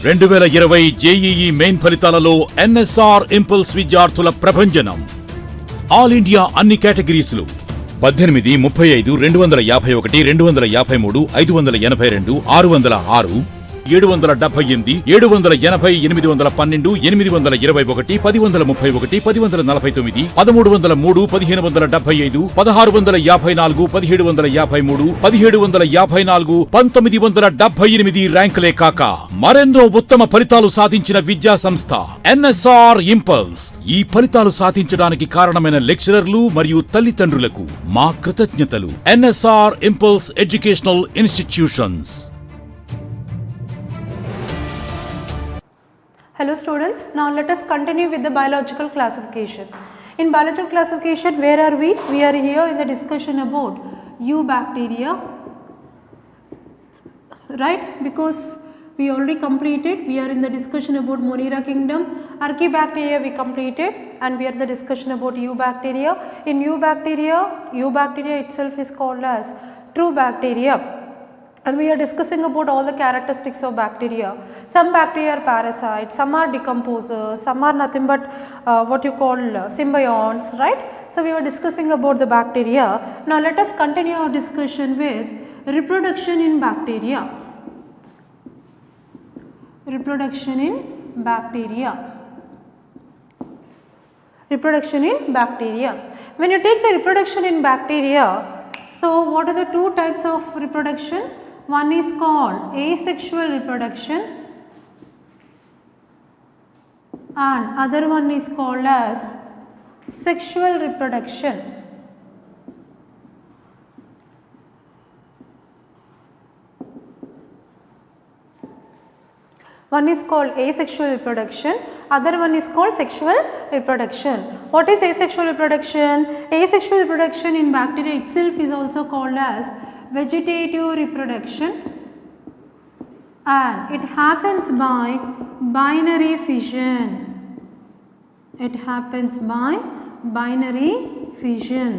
2020 JEE main ఫలితాలలో NSR impulse విద్యార్థుల ప్రభంజనం. ఆల్ ఇండియా అన్ని కేటగిరీస్లు 18, 35, 251, 253, 582, 606, 778, 780, 812, 821, 1031, 1049, 1303, 1575, 1654, 1753, 1754, 1978 ర్యాంకులే కాక మరెన్నో ఉత్తమ ఫలితాలు సాధించిన విద్యా సంస్థ ఎన్ఎస్ఆర్ ఇంపల్స్. ఈ ఫలితాలు సాధించడానికి కారణమైన లెక్చరర్లు మరియు తల్లిదండ్రులకు మా కృతజ్ఞతలు. NSR impulse educational institutions. Hello students, now let us continue with the biological classification. In biological classification, where are we? We are here in the discussion about eubacteria, right? Because we already completed, we are in the discussion about Monera kingdom, Archaebacteria we completed, and we are in the discussion about eubacteria. In eubacteria itself is called as true bacteria. And we are discussing about all the characteristics of bacteria. Some bacteria are parasites, some are decomposers, some are nothing but what you call symbionts, right? So we were discussing about the bacteria. Now let us continue our discussion with reproduction in bacteria. Reproduction in bacteria. Reproduction in bacteria. When you take the reproduction in bacteria, so what are the two types of reproduction? One is called asexual reproduction and other one is called as sexual reproduction. One is called asexual reproduction, other one is called sexual reproduction. What is asexual reproduction? Asexual reproduction in bacteria itself is also called as vegetative reproduction and it happens by binary fission. It happens by binary fission.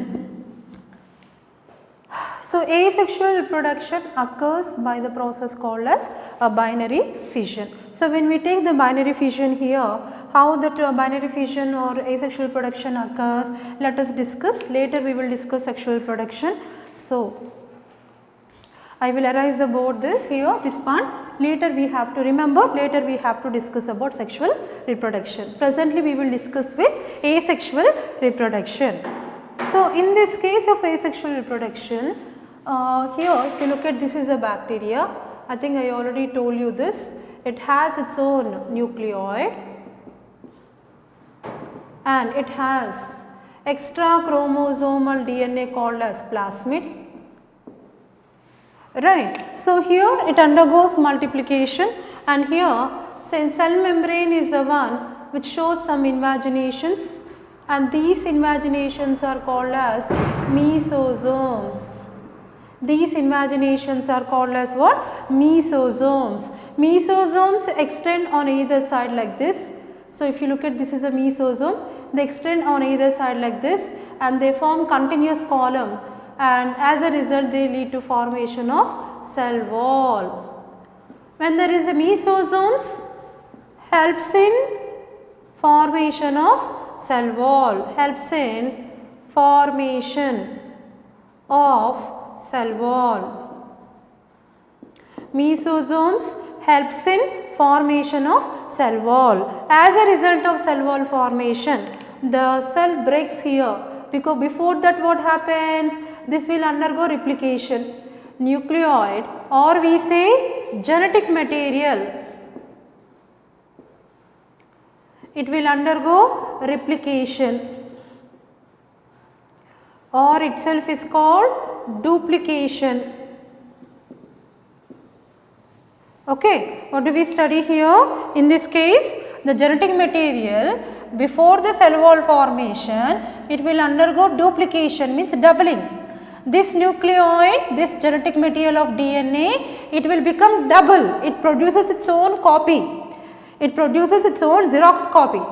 So asexual reproduction occurs by the process called as a binary fission. So when we take the binary fission here, how that binary fission or asexual reproduction occurs, let us discuss. Later we will discuss sexual reproduction. So I will erase the board this here, this part. Later we have to remember, later we have to discuss about sexual reproduction. Presently we will discuss with asexual reproduction. So in this case of asexual reproduction, here if you look at, this is a bacteria. I think I already told you this. It has its own nucleoid and it has extra chromosomal DNA called as plasmid. Right. So here it undergoes multiplication and here cell membrane is the one which shows some invaginations and these invaginations are called as mesosomes. These invaginations are called as what? Mesosomes. Mesosomes extend on either side like this. So if you look at, this is a mesosome, they extend on either side like this and they form continuous column and as a result they lead to formation of cell wall. When there is a mesosomes helps in formation of cell wall, helps in formation of cell wall. Mesosomes helps in formation of cell wall. As a result of cell wall formation, the cell breaks here, because before that what happens? This will undergo replication. Nucleoid or we say genetic material, it will undergo replication or itself is called duplication. Okay, what do we study here? In this case, the genetic material before the cell wall formation, it will undergo duplication, means doubling. This nucleoid, this genetic material of DNA, it will become double. It produces its own copy. It produces its own Xerox copy.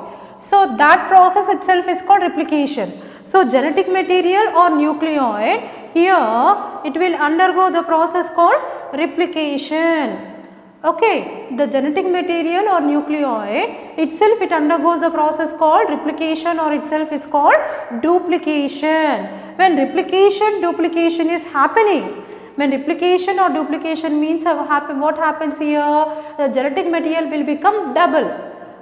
So that process itself is called replication. So genetic material or nucleoid, here it will undergo the process called replication. Okay, the genetic material or nucleoid itself, it undergoes a process called replication, or itself is called duplication. When duplication is happening, when replication or duplication means what happens here, the genetic material will become double.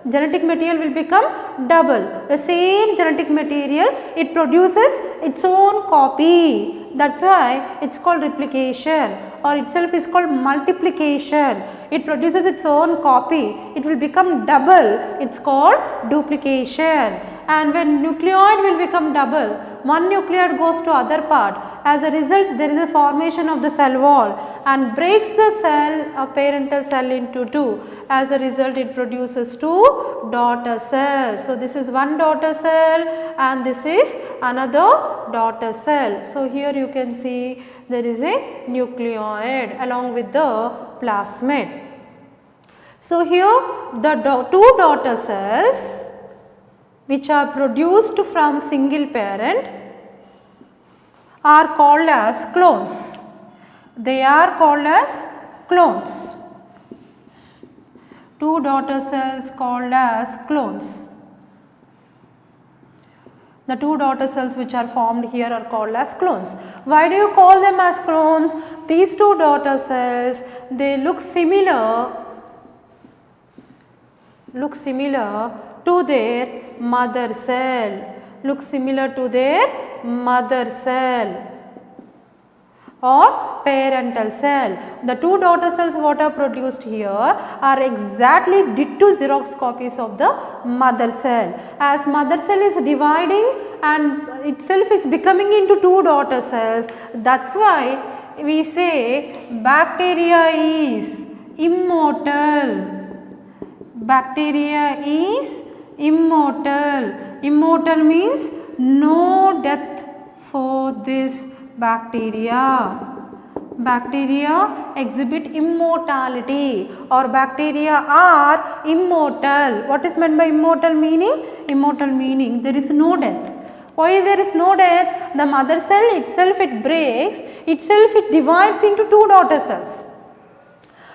Genetic material will become double. The same genetic material, it produces its own copy. That's why it's called replication, or itself is called multiplication. It produces its own copy. It will become double. It's called duplication. And when nucleoid will become double, one nucleoid goes to other part. As a result, there is a formation of the cell wall and breaks the cell, a parental cell, into two. As a result, it produces two daughter cells. So, this is one daughter cell and this is another daughter cell. So, here you can see there is a nucleoid along with the plasmid. So, here the two daughter cells which are produced from single parent are called as clones. They are called as clones. Two daughter cells called as clones. The two daughter cells which are formed here are called as clones. Why do you call them as clones? These two daughter cells, they look similar to their mother cell. Look similar to their mother cell or parental cell. The two daughter cells what are produced here are exactly ditto Xerox copies of the mother cell. As mother cell is dividing and itself is becoming into two daughter cells, that's why we say bacteria is immortal. Bacteria is immortal. Immortal means no death for this bacteria. Bacteria exhibit immortality, or bacteria are immortal. What is meant by immortal meaning? Immortal meaning there is no death. Why there is no death? The mother cell itself, it breaks, itself it divides into two daughter cells.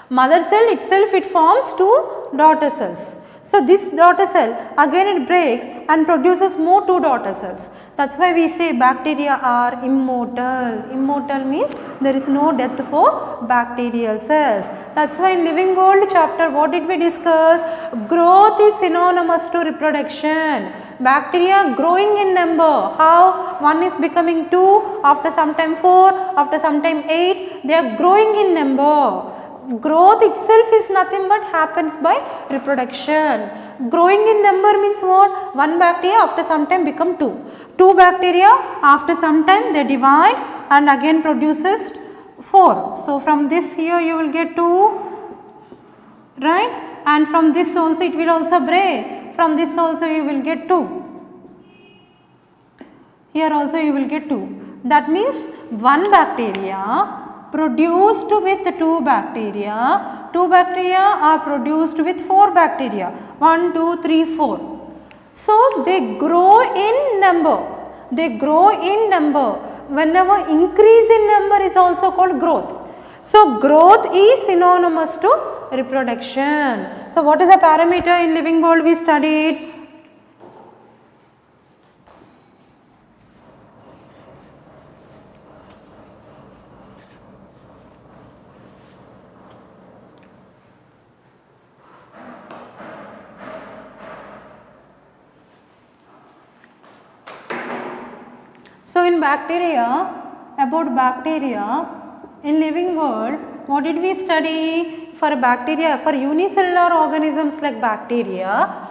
Mother cell itself, it forms two daughter cells. So, this daughter cell again it breaks and produces more two daughter cells. That is why we say bacteria are immortal. Immortal means there is no death for bacterial cells. That is why in Living World chapter what did we discuss? Growth is synonymous to reproduction. Bacteria growing in number. How? One is becoming 2, after some time 4, after some time 8. They are growing in number. Growth itself is nothing but happens by reproduction. Growing in number means what? One bacteria after some time become 2. 2 bacteria after some time they divide and again produces 4. So, from this here you will get 2, right? And from this also it will also break. From this also you will get 2. Here also you will get 2. That means one bacteria produced with 2 bacteria, 2 bacteria are produced with 4 bacteria, 1, 2, 3, 4. So, they grow in number, they grow in number. Whenever increase in number is also called growth. So, growth is synonymous to reproduction. So, what is a parameter in Living World we studied? So, in bacteria, about bacteria, in Living World, what did we study? For bacteria, for unicellular organisms like bacteria,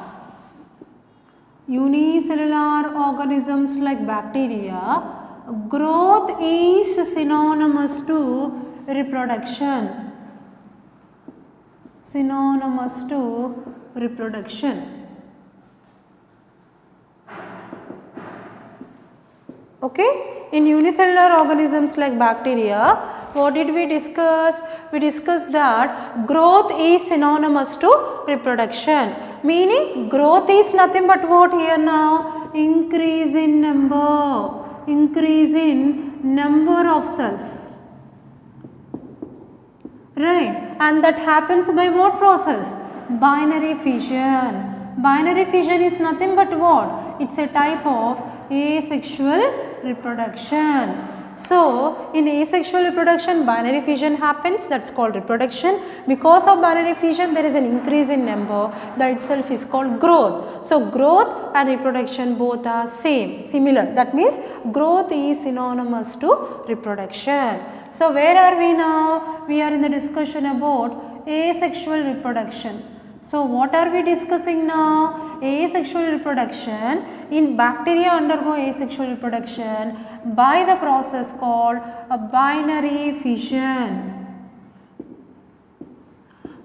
growth is synonymous to reproduction. Synonymous to reproduction. Okay, in unicellular organisms like bacteria, what did we discuss? We discussed that growth is synonymous to reproduction, meaning growth is nothing but what here now? Increase in number of cells. right, and that happens by what process? Binary fission. Binary fission is nothing but what? It's a type of asexual reproduction. So in asexual reproduction binary fission happens, that's called reproduction. Because of binary fission there is an increase in number, that itself is called growth. So growth and reproduction both are similar, that means growth is synonymous to reproduction. So where are we now? We are in the discussion about asexual reproduction. So what are we discussing now? Asexual reproduction. In bacteria undergo asexual reproduction by the process called a binary fission.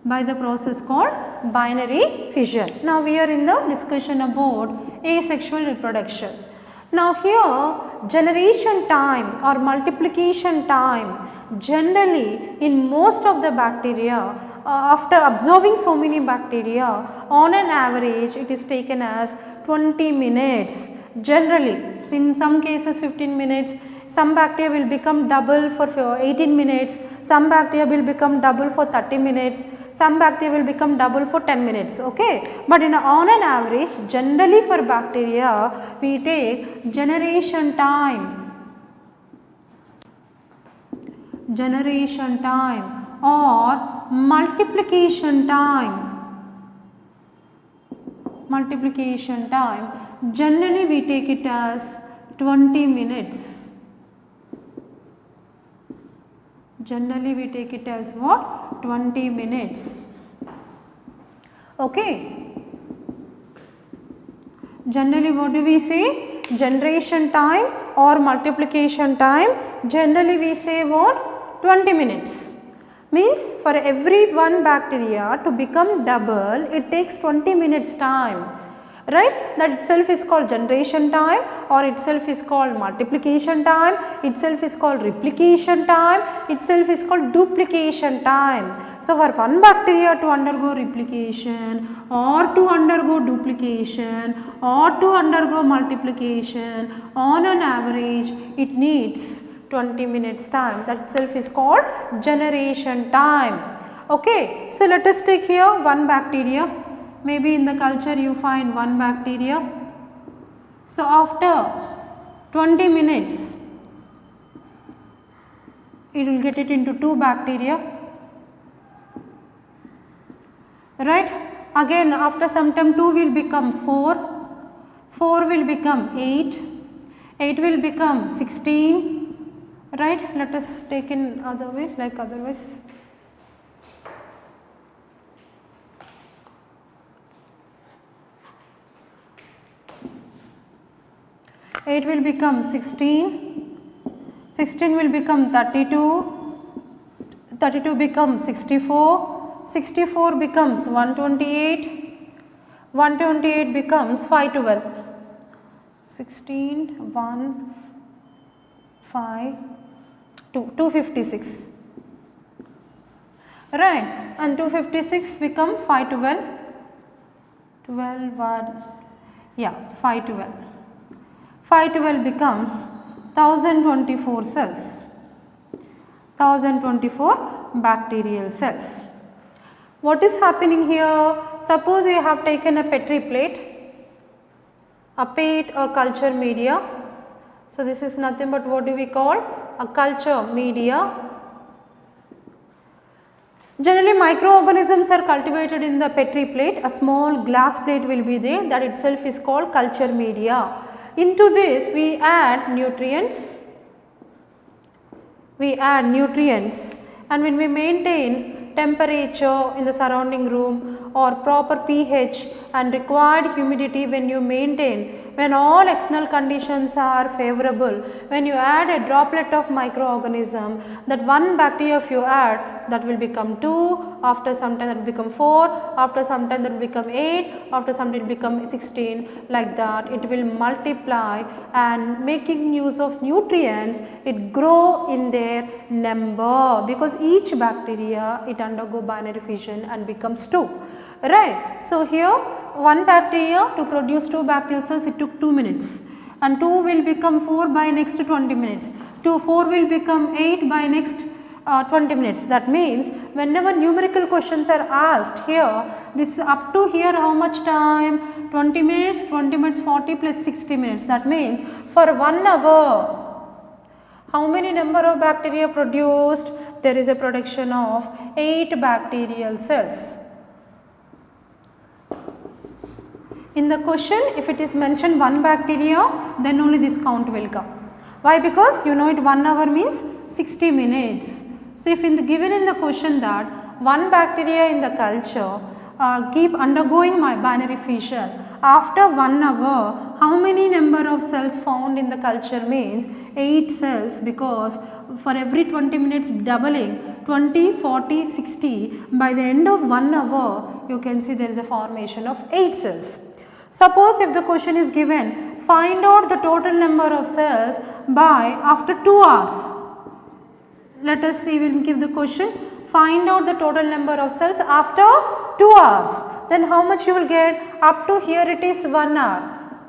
By the process called binary fission. Now we are in the discussion about asexual reproduction. Now here generation time or multiplication time, generally in most of the bacteria, after observing so many bacteria, on an average it is taken as 20 minutes generally. In some cases 15 minutes, some bacteria will become double for 18 minutes, some bacteria will become double for 30 minutes, some bacteria will become double for 10 minutes, okay. But on an average, generally for bacteria, we take generation time or multiplication time, generally we take it as 20 minutes. Generally we take it as what? 20 minutes. Okay. Generally what do we say? Generation time or multiplication time, generally we say what? 20 minutes. Means for every one bacteria to become double, it takes 20 minutes time. Right, that itself is called generation time, or itself is called multiplication time, itself is called replication time, itself is called duplication time. So for one bacteria to undergo replication or to undergo duplication or to undergo multiplication, on an average it needs 20 minutes time, that itself is called generation time. Okay, so let us take here one bacteria. Maybe in the culture you find one bacteria. So after 20 minutes, it will get it into two bacteria. Right? Again after some time 2 will become 4, 4 will become 8, 8 will become 16. Right? Let us take in other way, like otherwise. 8 will become 16, 16 will become 32, 32 becomes 64, 64 becomes 128, 128 becomes 512, 16, 1, 5, 2, 256. Right, and 256 become 512, 12, 1, yeah, 512. 512 becomes 1024 cells, 1024 bacterial cells. What is happening here? Suppose you have taken a Petri plate, a plate or culture media. So this is nothing but what do we call? A culture media. Generally microorganisms are cultivated in the Petri plate. A small glass plate will be there, that itself is called culture media. Into this we add nutrients, and when we maintain temperature in the surrounding room or proper pH and required humidity, when you maintain, when all external conditions are favorable, when you add a droplet of microorganism, that one bacteria if you add, that will become 2, after some time that will become 4, after some time that will become 8, after some time it will become 16, like that it will multiply, and making use of nutrients it grow in their number, because each bacteria it undergo binary fission and becomes 2. Right. So here one bacteria to produce 2 bacterial cells, it took 2 minutes, and 2 will become 4 by next 20 minutes, 4 will become 8 by next 20 minutes. That means whenever numerical questions are asked here, this up to here how much time? 20 minutes, 20 minutes 40 plus 60 minutes. That means for 1 hour, how many number of bacteria produced? There is a production of 8 bacterial cells. In the question, if it is mentioned 1 bacteria, then only this count will come. Why? Because you know it 1 hour means 60 minutes. So, if given in the question that 1 bacteria in the culture keep undergoing my binary fission, after 1 hour, how many number of cells found in the culture means 8 cells, because for every 20 minutes doubling 20, 40, 60, by the end of 1 hour you can see there is a formation of 8 cells. Suppose if the question is given, find out the total number of cells by after 2 hours. Let us see, we will give the question, find out the total number of cells after 2 hours. Then how much you will get? Up to here it is 1 hour.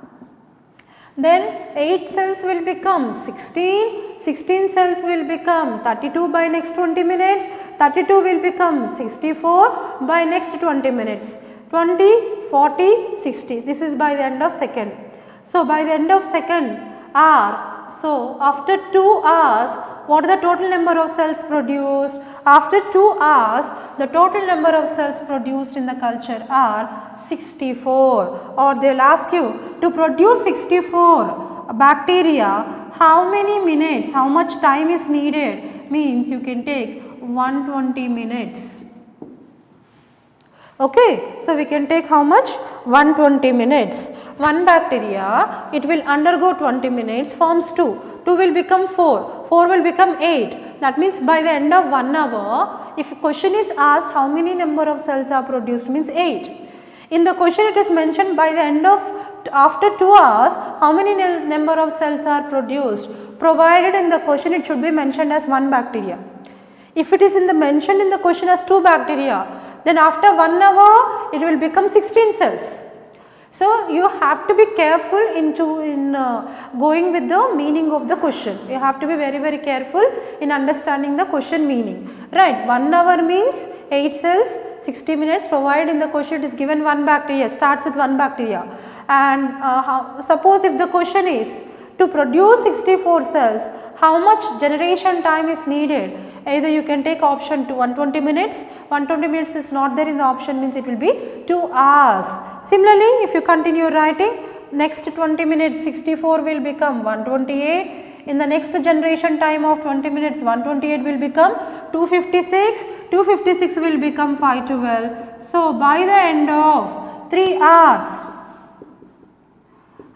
Then 8 cells will become 16, 16 cells will become 32 by next 20 minutes, 32 will become 64 by next 20 minutes. 20, 40, 60. This is by the end of second. So, by the end of second hour, so after 2 hours, what are the total number of cells produced? After 2 hours, the total number of cells produced in the culture are 64. Or they will ask you to produce 64 bacteria, how many minutes, how much time is needed? Means you can take 120 minutes. Okay, so we can take how much? 120 minutes. 1 bacteria, it will undergo 20 minutes, forms 2. 2 will become 4, 4 will become 8. That means by the end of 1 hour, if a question is asked how many number of cells are produced, means 8. In the question it is mentioned by the end of, after 2 hours, how many number of cells are produced? Provided in the question it should be mentioned as 1 bacteria. If it is mentioned in the question as 2 bacteria, then after 1 hour it will become 16 cells. So, you have to be careful in going with the meaning of the question. You have to be very careful in understanding the question meaning. Right, 1 hour means 8 cells, 60 minutes, provided in the question it is given 1 bacteria, starts with 1 bacteria. And suppose if the question is to produce 64 cells, how much generation time is needed? Either you can take option to 120 minutes, 120 minutes is not there in the option, means it will be 2 hours. Similarly, if you continue writing, next 20 minutes 64 will become 128, in the next generation time of 20 minutes 128 will become 256, 256 will become 512. So, by the end of 3 hours,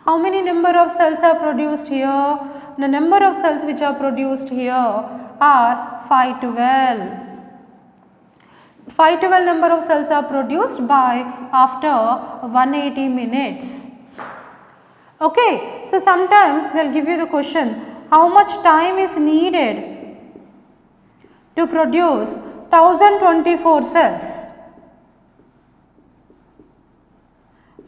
how many number of cells are produced here? The number of cells which are produced here are 512. 512 number of cells are produced by after 180 minutes. Okay. So, sometimes they will give you the question, how much time is needed to produce 1024 cells?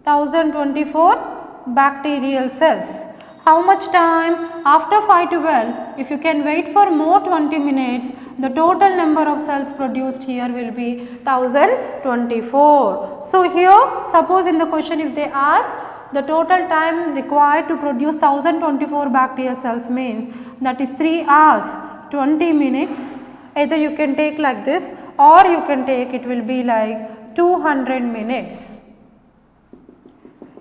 1024 bacterial cells. How much time? After 5 to 12, if you can wait for more 20 minutes, the total number of cells produced here will be 1024. So, here suppose in the question if they ask the total time required to produce 1024 bacterial cells, means that is 3 hours 20 minutes. Either you can take like this, or you can take it will be like 200 minutes.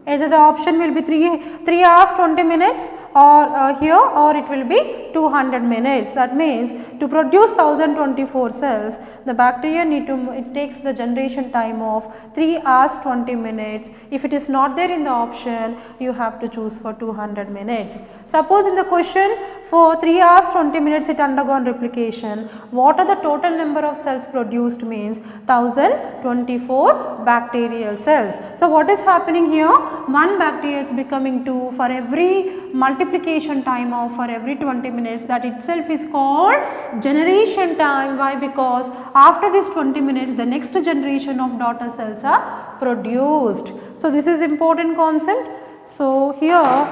Either the option will be 3 hours 20 minutes or here, or it will be 200 minutes. That means to produce 1024 cells, the bacteria it takes the generation time of 3 hours 20 minutes. If it is not there in the option, you have to choose for 200 minutes. Suppose in the question for 3 hours 20 minutes it undergone replication, what are the total number of cells produced? Means 1024 bacterial cells. So, what is happening here? 1 bacteria is becoming 2 for every multiplication time of for every 20 minutes, that itself is called generation time. Why? Because after this 20 minutes the next generation of daughter cells are produced. So, this is important concept. So, here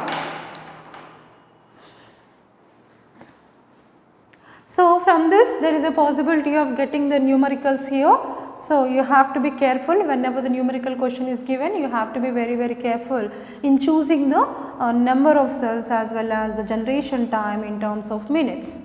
So from this there is a possibility of getting the numericals here. So you have to be careful whenever the numerical question is given, you have to be very careful in choosing the number of cells as well as the generation time in terms of minutes.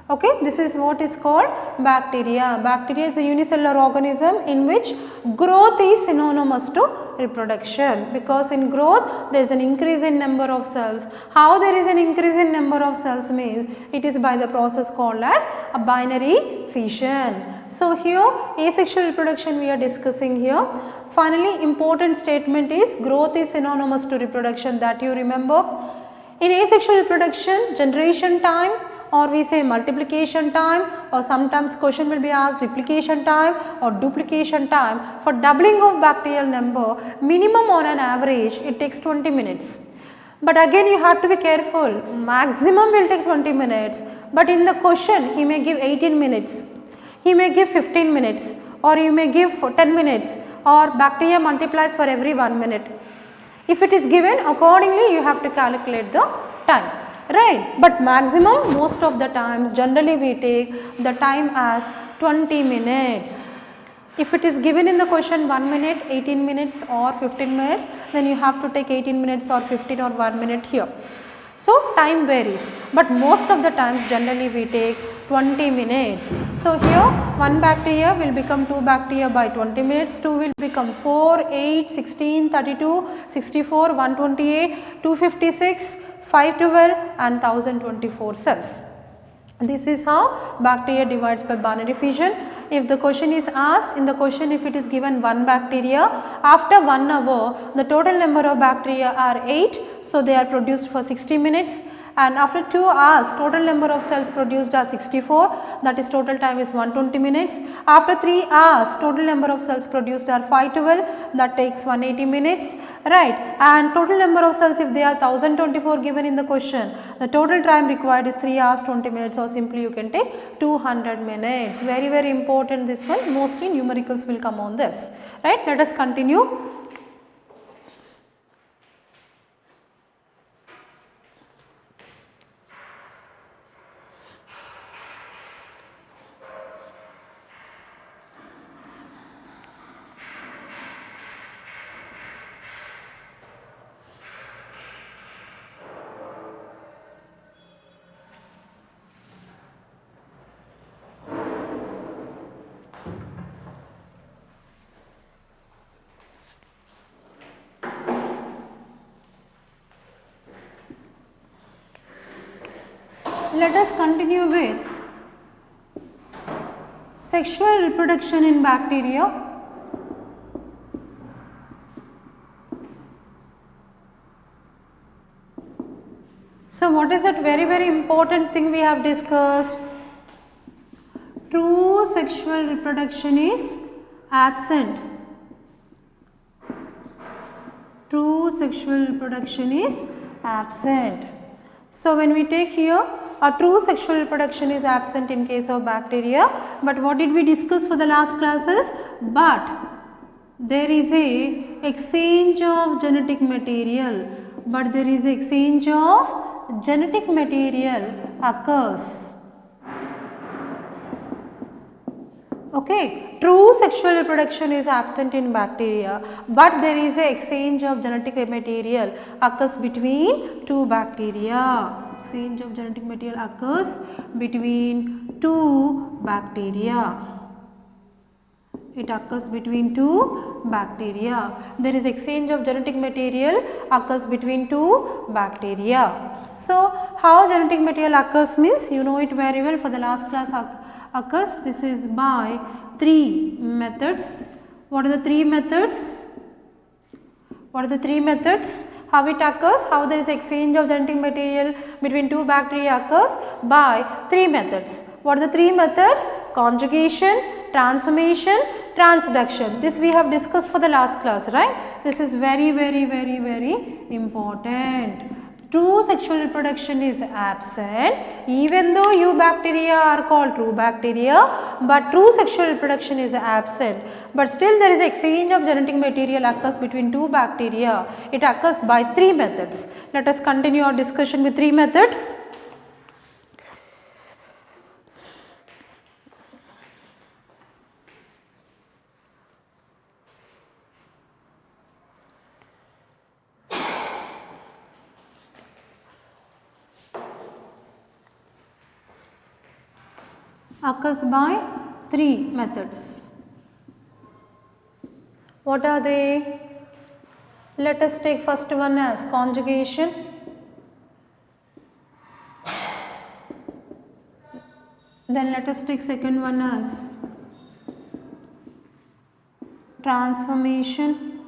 Okay, this is what is called bacteria. Bacteria is a unicellular organism in which growth is synonymous to reproduction, because in growth there is an increase in number of cells. How there is an increase in number of cells means it is by the process called as a binary fission. So here asexual reproduction we are discussing here. Finally, important statement is growth is synonymous to reproduction, that you remember. In asexual reproduction, generation time, or we say multiplication time, or sometimes question will be asked replication time or duplication time. For doubling of bacterial number, minimum on an average it takes 20 minutes. But again you have to be careful, maximum will take 20 minutes, but in the question he may give 18 minutes, he may give 15 minutes, or you may give for 10 minutes, or bacteria multiplies for every 1 minute. If it is given, accordingly you have to calculate the time. Right, but maximum most of the times generally we take the time as 20 minutes. If it is given in the question 1 minute, 18 minutes or 15 minutes, then you have to take 18 minutes or 15 or 1 minute here. So time varies, but most of the times generally we take 20 minutes. So here one bacteria will become 2 bacteria by 20 minutes, 2 will become 4, 8, 16, 32, 64, 128, 256, 512 and 1024 cells. This is how bacteria divides by binary fission. If the question is asked, in the question if it is given 1 bacteria, after 1 hour the total number of bacteria are 8, so they are produced for 60 minutes, and after 2 hours total number of cells produced are 64, that is total time is 120 minutes. After 3 hours total number of cells produced are 512, that takes 180 minutes, right, and total number of cells if they are 1024 given in the question, the total time required is 3 hours 20 minutes, or simply you can take 200 minutes. Very important this one, mostly numericals will come on this, right. Let us continue. Let us continue with sexual reproduction in bacteria. So what is that very important thing we have discussed? True sexual reproduction is absent. True sexual reproduction is absent. So when we take here, a true sexual reproduction is absent in case of bacteria, but what did we discuss for the last classes? But there is a exchange of genetic material, occurs. Okay, true sexual reproduction is absent in bacteria, but there is a exchange of genetic material occurs between 2 bacteria. Exchange of genetic material occurs between 2 bacteria. It occurs between 2 bacteria. There is exchange of genetic material occurs between 2 bacteria. So how genetic material occurs means you know it very well, for the last class occurs. This is by 3 methods. What are the 3 methods? How it occurs? How there is exchange of genetic material between 2 bacteria occurs? By 3 methods. What are the 3 methods? Conjugation, transformation, transduction. This we have discussed for the last class, right? This is very important. True sexual reproduction is absent, even though eubacteria are called true bacteria, but true sexual reproduction is absent. But still there is exchange of genetic material occurs between 2 bacteria. It occurs by 3 methods. Let us continue our discussion with 3 methods. occurs by three methods. What are they? Let us take first one as conjugation. Then let us take second one as transformation.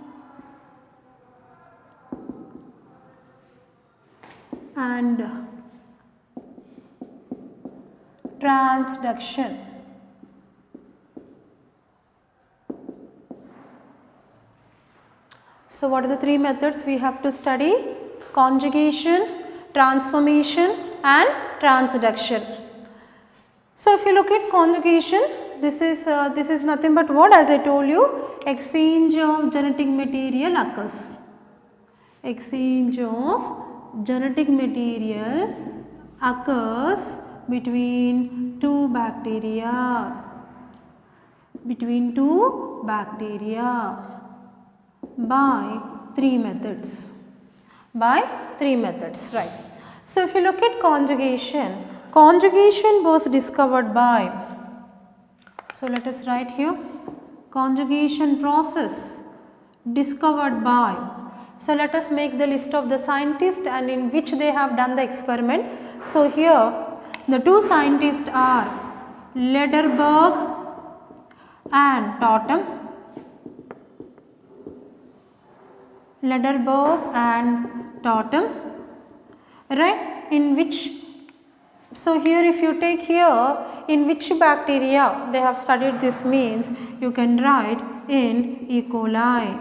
And transduction. So what are the three methods we have to study? Conjugation, transformation and transduction. So if you look at conjugation, this is nothing but what? As I told you, exchange of genetic material occurs. Exchange of genetic material occurs between two bacteria. By three methods. Right. So if you look at conjugation, conjugation was discovered by, so let us write here, conjugation process discovered by. So let us make the list of the scientists and in which they have done the experiment. So here the two scientists are Lederberg and Totem. Right, in which, so here if you take here, in which bacteria they have studied, this means you can write in E. coli.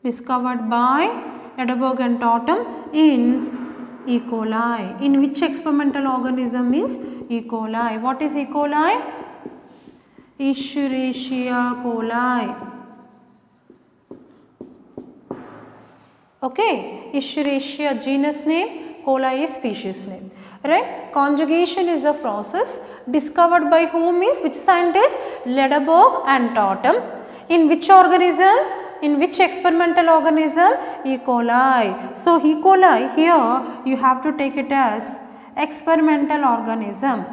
Discovered by Lederberg and Totem in E. coli. In which experimental organism means E. coli. What is E. coli? Escherichia coli. Okay, Escherichia genus name, coli is species name. Right? Conjugation is a process discovered by whom means which scientists? Lederberg and Totem. In which organism? In which experimental organism? E. coli. So, E. coli here you have to take it as experimental organism.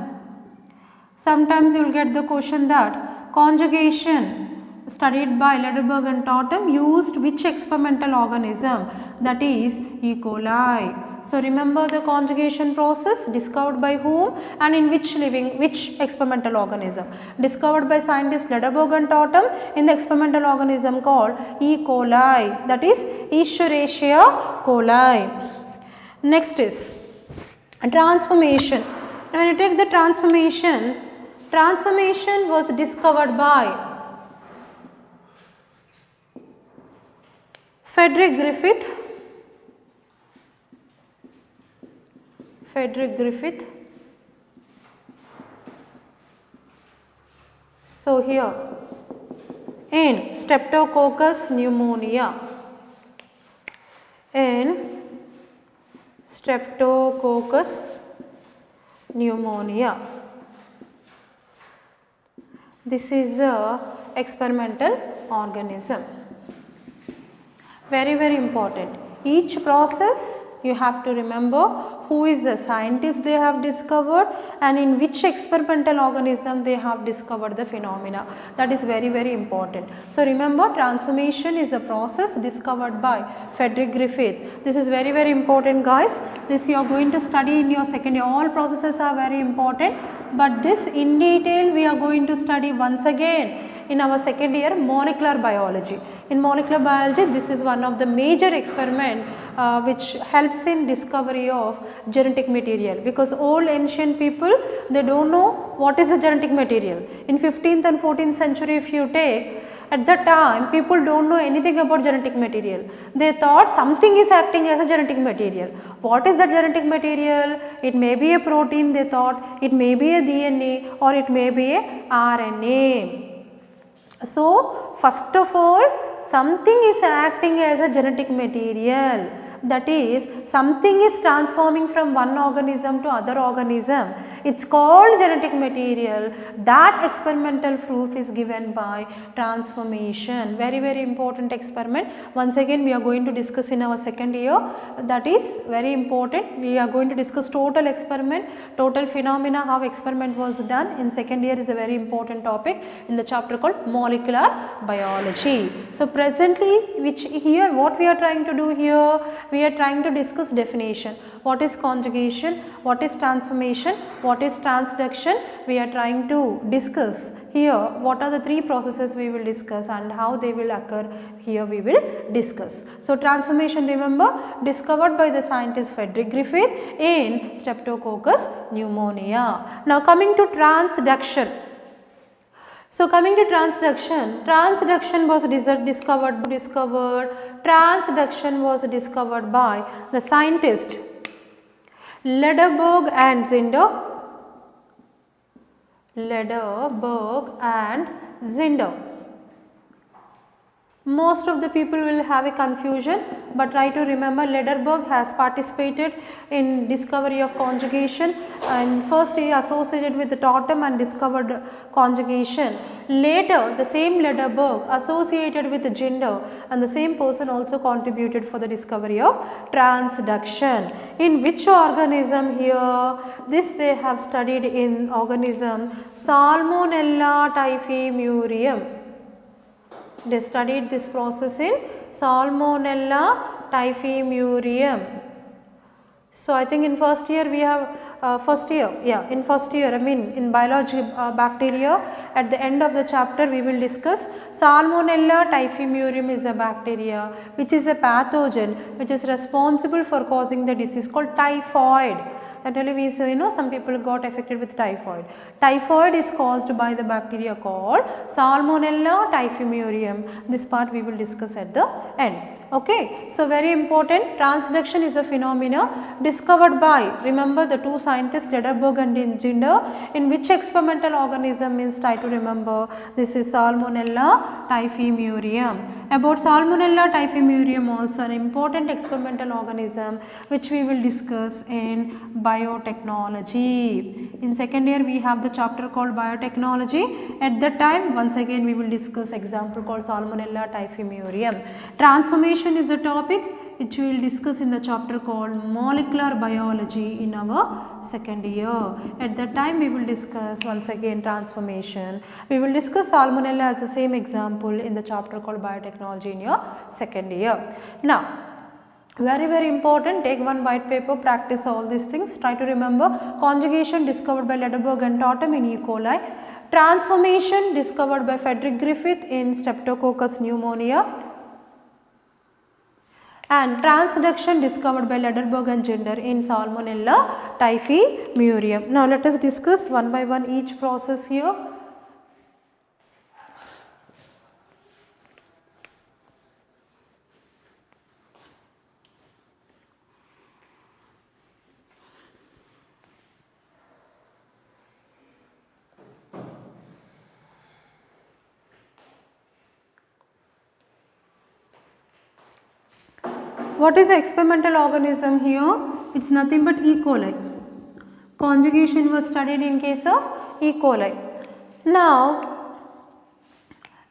Sometimes you will get the question that conjugation studied by Lederberg and Totem used which experimental organism? That is E. coli. So, remember the conjugation process discovered by whom and in which experimental organism? Discovered by scientists Lederberg and Totem in the experimental organism called E. coli, that is Escherichia coli. Next is transformation. Now, when you take the transformation was discovered by Frederick Griffith. So, here in Streptococcus pneumonia. This is the experimental organism. Very, very important. Each process you have to remember who is the scientist they have discovered and in which experimental organism they have discovered the phenomena. That is very, very important. So, remember transformation is a process discovered by Frederick Griffith. This is very, very important, guys. This you are going to study in your second year. All processes are very important, but this in detail we are going to study once again in our second year molecular biology. In molecular biology, this is one of the major experiment which helps in discovery of genetic material, because old ancient people, they don't know what is the genetic material. In 15th and 14th century if you take, at that time people don't know anything about genetic material. They thought something is acting as a genetic material. What is that genetic material? It may be a protein, they thought, it may be a DNA or it may be a RNA. So, first of all, something is acting as a genetic material. that is something is transforming from one organism to other organism. It's called genetic material. That experimental proof is given by transformation. Very, very important experiment. Once again we are going to discuss in our second year. That is very important. We are going to discuss total experiment, total phenomena, how experiment was done in second year is a very important topic in the chapter called molecular biology. So presently, which here what we are trying to do here, we are trying to discuss definition. What is conjugation, what is transformation, what is transduction, we are trying to discuss here. What are the three processes we will discuss and how they will occur, here we will discuss. So transformation, remember, discovered by the scientist Frederick Griffith in Streptococcus pneumonia. Now coming to transduction. So coming to transduction, transduction was discovered by the scientist Lederberg and Zinder. Most of the people will have a confusion, but try to remember Lederberg has participated in discovery of conjugation, and first he associated with the Totem and discovered conjugation. Later the same Lederberg associated with Zinder, and the same person also contributed for the discovery of transduction. In which organism here? This they have studied in organism Salmonella typhimurium. They studied this process in Salmonella typhimurium. So I think in first year we have in biology bacteria, at the end of the chapter we will discuss Salmonella typhimurium is a bacteria which is a pathogen which is responsible for causing the disease called typhoid. Actually we say, some people got affected with typhoid. Typhoid is caused by the bacteria called Salmonella typhimurium. This part we will discuss at the end. Okay. So very important, transduction is a phenomena discovered by, remember, the two scientists Lederberg and Zinder. In which experimental organism means, try to remember, this is Salmonella typhimurium. About Salmonella typhimurium also an important experimental organism which we will discuss in biotechnology. In second year we have the chapter called biotechnology. At that time once again we will discuss example called Salmonella typhimurium. Transformation is the topic which we will discuss in the chapter called molecular biology in our second year. At that time we will discuss once again transformation. We will discuss Salmonella as the same example in the chapter called biotechnology in your second year. Now very, very important, take one white paper, practice all these things. Try to remember conjugation discovered by Lederberg and Totem in E. coli. Transformation discovered by Frederick Griffith in Streptococcus pneumonia. And transduction discovered by Lederberg and Zinder in Salmonella typhimurium. Now let us discuss one by one each process here. What is the experimental organism here? It is nothing but E. coli. Conjugation was studied in case of E. coli. Now,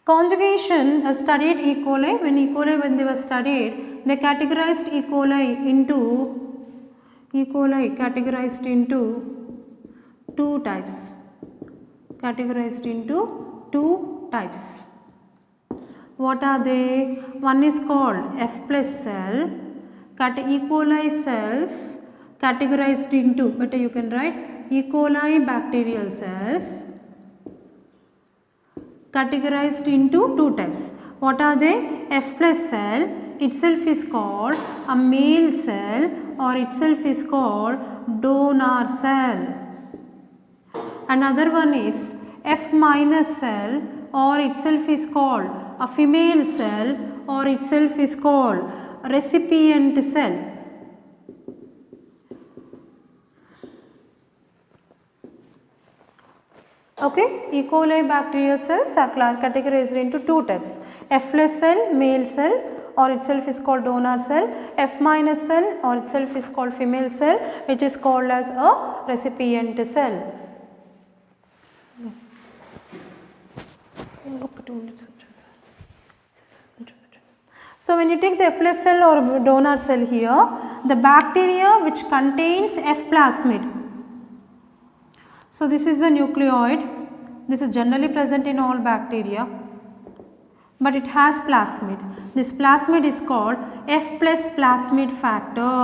conjugation studied E. coli. When they were studied, they categorized E. coli categorized into two types. What are they? One is called F plus cell, E. coli cells categorized into, better you can write, E. coli bacterial cells categorized into two types. What are they? F plus cell itself is called a male cell or itself is called donor cell. Another one is F minus cell or itself is called a female cell or itself is called recipient cell. Okay, E. coli bacterial cells are categorized into two types, F plus cell, male cell or itself is called donor cell, F minus cell or itself is called female cell, which is called as a recipient cell. So when you take the F plus cell or donor cell here, the bacteria which contains F plasmid. So this is the nucleoid. This is generally present in all bacteria, but it has plasmid. This plasmid is called F plus plasmid factor.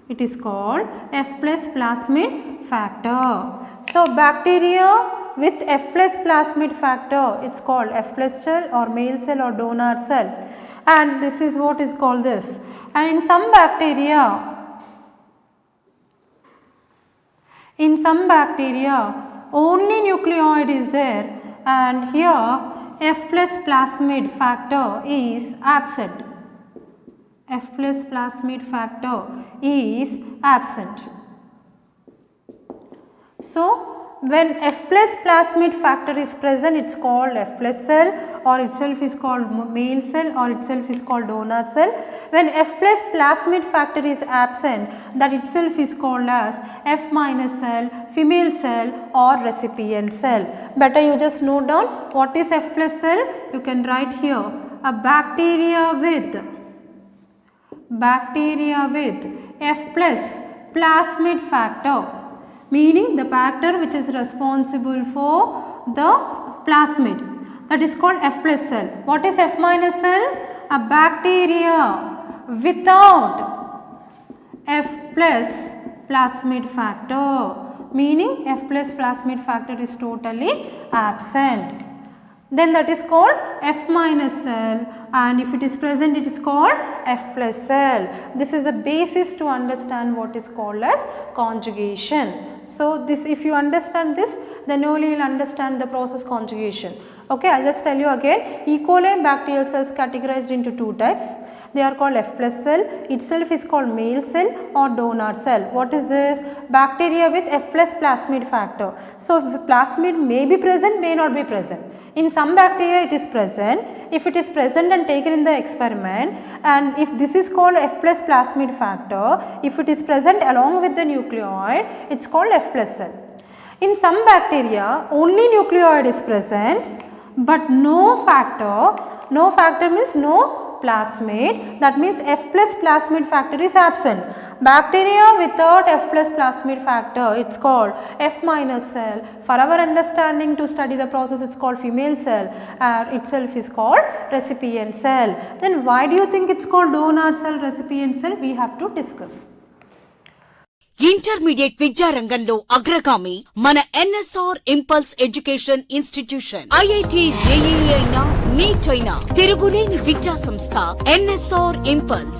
It is called F plus plasmid factor. So bacteria with F plus plasmid factor, it's called F plus cell or male cell or donor cell, and this is what is called this. And in some bacteria, only nucleoid is there, and here F plus plasmid factor is absent. F plus plasmid factor is absent. So when F plus plasmid factor is present, it's called F plus cell, or itself is called male cell, or itself is called donor cell. When F plus plasmid factor is absent, that itself is called as F minus cell, female cell or recipient cell. Better you just note down what is F plus cell. You can write here a bacteria with F plus plasmid factor, meaning the factor which is responsible for the plasmid, that is called F plus cell. What is F minus cell? A bacteria without F plus plasmid factor, meaning F plus plasmid factor is totally absent. Then that is called F minus cell, and if it is present, it is called F plus cell. This is a basis to understand what is called as conjugation. So this, if you understand this, then only you will understand the process conjugation. Okay, I will just tell you again. E. coli bacterial cells categorized into two types. They are called F plus cell, itself is called male cell or donor cell. What is this? Bacteria with F plus plasmid factor. So plasmid may be present, may not be present. In some bacteria it is present. If it is present and taken in the experiment, and if this is called F plus plasmid factor, if it is present along with the nucleoid, it is called F plus cell. In some bacteria only nucleoid is present but no factor. No factor means no plasmid, that means F plus plasmid factor is absent. Bacteria without F plus plasmid factor, it's called F minus cell. For our understanding to study the process, it's called female cell, itself is called recipient cell. Then why do you think it's called donor cell, recipient cell? We have to discuss. Intermediate విద్యారంగంలో అగ్రగామి మన NSR impulse education institution. IIT, JEE అయినా, neat అయినా తిరుగులేని విద్యా సంస్థ NSR impulse.